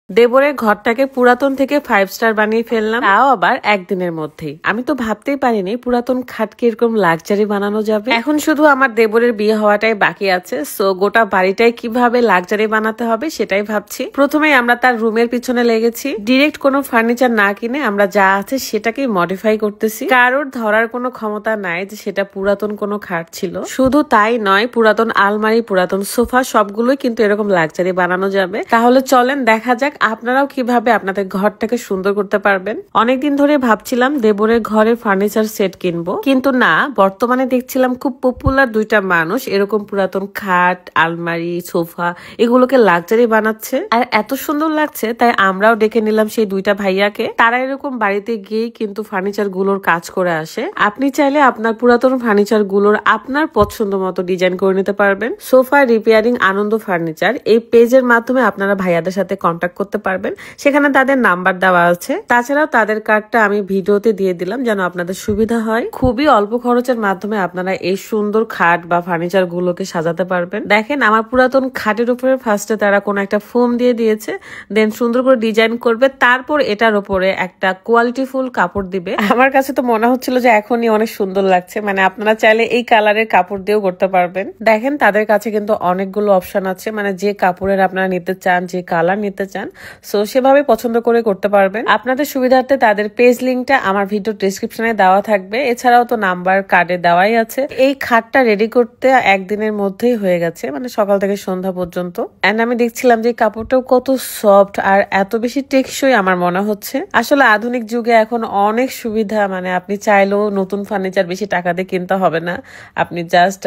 দেবরের ঘরটাকে পুরাতন থেকে 5 স্টার বানিয়ে ফেললাম, তাও আবার একদিনের মধ্যেই। আমি তো ভাবতেই পারিনি পুরাতন খাটকে এরকম লাক্সারি বানানো যাবে। এখন শুধু আমার দেবরের বিয়ে হওয়াটাই বাকি আছে, সো গোটা বাড়িটাই কিভাবে লাক্সারি বানাতে হবে সেটাই ভাবছি। প্রথমেই আমরা তার রুমের পিছনে লেগেছি। ডিরেক্ট কোনো ফার্নিচার না কিনে আমরা যা আছে সেটাকেই মডিফাই করতেছি। কারোর ধরার কোনো ক্ষমতা নাই যে সেটা পুরাতন কোনো খাট ছিল। শুধু তাই নয়, পুরাতন আলমারি, পুরাতন সোফা সবগুলোই কিন্তু এরকম লাক্সারি বানানো যাবে। তাহলে চলেন দেখা যাক আপনারাও কিভাবে আপনাদের ঘরটাকে সুন্দর করতে পারবেন। অনেকদিন ধরে ভাবছিলাম দেবরের ঘরে ফার্নিচার সেট কিনবো, কিন্তু না, বর্তমানে দেখছিলাম খুব পপুলার দুইটা মানুষ এরকম পুরাতন খাট, আলমারি, সোফা এগুলোকে লাক্সারি বানাচ্ছে, আর এত সুন্দর লাগছে তাই আমরাও ডেকে নিলাম সেই দুইটা ভাইয়াকে। তারা এরকম বাড়িতে গিয়েই কিন্তু ফার্নিচার গুলোর কাজ করে আসে। আপনি চাইলে আপনার পুরাতন ফার্নিচার গুলোর আপনার পছন্দ মতো ডিজাইন করে নিতে পারবেন। সোফা রিপেয়ারিং আনন্দ ফার্নিচার এই পেজের মাধ্যমে আপনারা ভাইয়াদের সাথে কন্ট্যাক্ট করতে পারবেন। সেখানে তাদের নাম্বার দেওয়া আছে। তাছাড়াও তাদের কার্ডটা আমি ভিডিওতে দিয়ে দিলাম যেন আপনাদের সুবিধা হয়। খুবই অল্প খরচের মাধ্যমে আপনারা এই সুন্দর খাট বা ফার্নিচার গুলোকে সাজাতে পারবেন। দেখেন আমার পুরাতন খাটের উপরে ফার্স্টে তারা কোনো একটা ফোম দিয়ে দিয়েছে, দেন সুন্দর করে ডিজাইন করবে, তারপর এটার উপরে একটা কোয়ালিটিফুল কাপড় দিবে। আমার কাছে তো মনে হচ্ছিল যে এখনই অনেক সুন্দর লাগছে, মানে আপনারা চাইলে এই কালারের কাপড় দিয়েও করতে পারবেন। দেখেন তাদের কাছে কিন্তু অনেকগুলো অপশন আছে, মানে যে কাপড়ের আপনারা নিতে চান, যে কালার নিতে চান, সো সেভাবে পছন্দ করে করতে পারবেন। আপনাদের সুবিধার্থে তাদের পেজ লিঙ্কটা আমার ভিডিও ডেসক্রিপশনে দেওয়া থাকবে। এছাড়াও তো নাম্বার কার্ডে দেওয়াই আছে। এই খাটটা রেডি করতে একদিনের মধ্যেই হয়ে গেছে, মানে সকাল থেকে সন্ধ্যা পর্যন্ত। এন্ড আমি দেখছিলাম যে কাপড়টাও কত সফট আর এত বেশি টেকসই আমার মনে হচ্ছে। আসলে আধুনিক যুগে এখন অনেক সুবিধা, মানে আপনি চাইলেও নতুন ফার্নিচার বেশি টাকা দিয়ে কিনতে হবে না, আপনি জাস্ট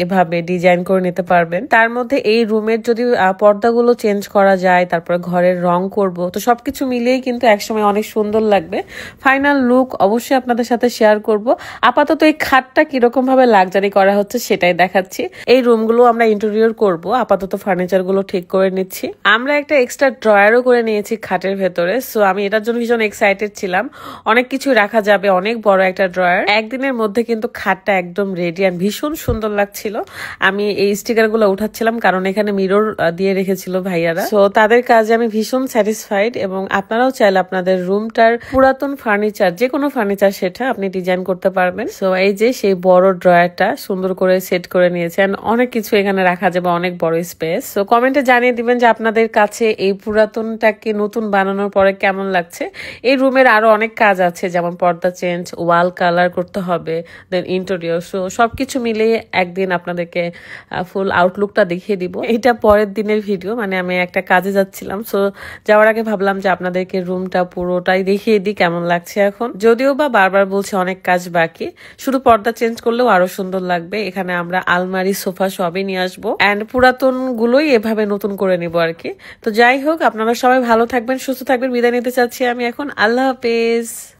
এভাবে ডিজাইন করে নিতে পারবেন। তার মধ্যে এই রুমের যদি পর্দাগুলো চেঞ্জ করা যায়, তারপরে ঘরের রং করব, তো সবকিছু মিলিয়েই কিন্তু একসময় অনেক সুন্দর লাগবে। ফাইনাল লুক অবশ্যই আপনাদের সাথে শেয়ার করব। আপাতত এই খাটটা কিরকম ভাবে লাক্সারি করা হচ্ছে সেটাই দেখাচ্ছি। এই রুমগুলো আমরা ইন্টেরিয়র করব, আপাতত ফার্নিচার গুলো ঠিক করে নিচ্ছি। আমরা একটা এক্সট্রা ড্রয়ারও করে নিয়েছি খাটের ভেতরে, সো আমি এটার জন্য ভীষণ এক্সাইটেড ছিলাম। অনেক কিছু রাখা যাবে, অনেক বড় একটা ড্রয়ার। একদিনের মধ্যে কিন্তু খাটটা একদম রেডি আর ভীষণ সুন্দর লাগছিল। আমি এই স্টিকার গুলো উঠাচ্ছিলাম কারণ এখানে মিরর দিয়ে রেখেছিল ভাইয়ারা, সো তাদের কাজে আমি ভীষণ স্যাটিসফাইড। এবং আপনারাও চাইলে আপনাদের রুমটার পুরাতন ফার্নিচার, যে কোনো ফার্নিচার সেটা আপনি ডিজাইন করতে পারবেন। সো এই যে সেই বড় ড্রয়ারটা সুন্দর করে সেট করে নিয়েছেন, অনেক কিছু এখানে রাখা যাবে, অনেক বড় স্পেস। সো কমেন্টে জানিয়ে দিবেন যে আপনাদের কাছে এই পুরাতনটাকে নতুন বানানোর পরে কেমন লাগছে। এই রুমের আরো অনেক কাজ আছে, যেমন পর্দা চেঞ্জ, ওয়াল কালার করতে হবে, দেন ইন্টেরিয়র। সো সবকিছু মিলিয়ে একদিন আপনাদেরকে ফুল আউটলুকটা দেখিয়ে দিব। এটা পরের দিনের ভিডিও, মানে আমি একটা কাজে যাচ্ছিলাম, সো যাওয়ার আগে ভাবলাম যে আপনাদেরকে রুমটা পুরোটাই দেখিয়ে দিই কেমন লাগছে এখন। যদিও বা বারবার বলছি অনেক কাজ বাকি, শুধু পর্দা চেঞ্জ করলেও আরো সুন্দর লাগবে। এখানে আমরা আলমারি, সোফা সবই নিয়ে আসবো, এন্ড পুরাতন গুলোই এভাবে নতুন করে নিবো আর কি। তো যাই হোক, আপনারা সবাই ভালো থাকবেন, সুস্থ থাকবেন। বিদায় নিতে চাচ্ছি আমি এখন। আল্লাহ হাফেজ।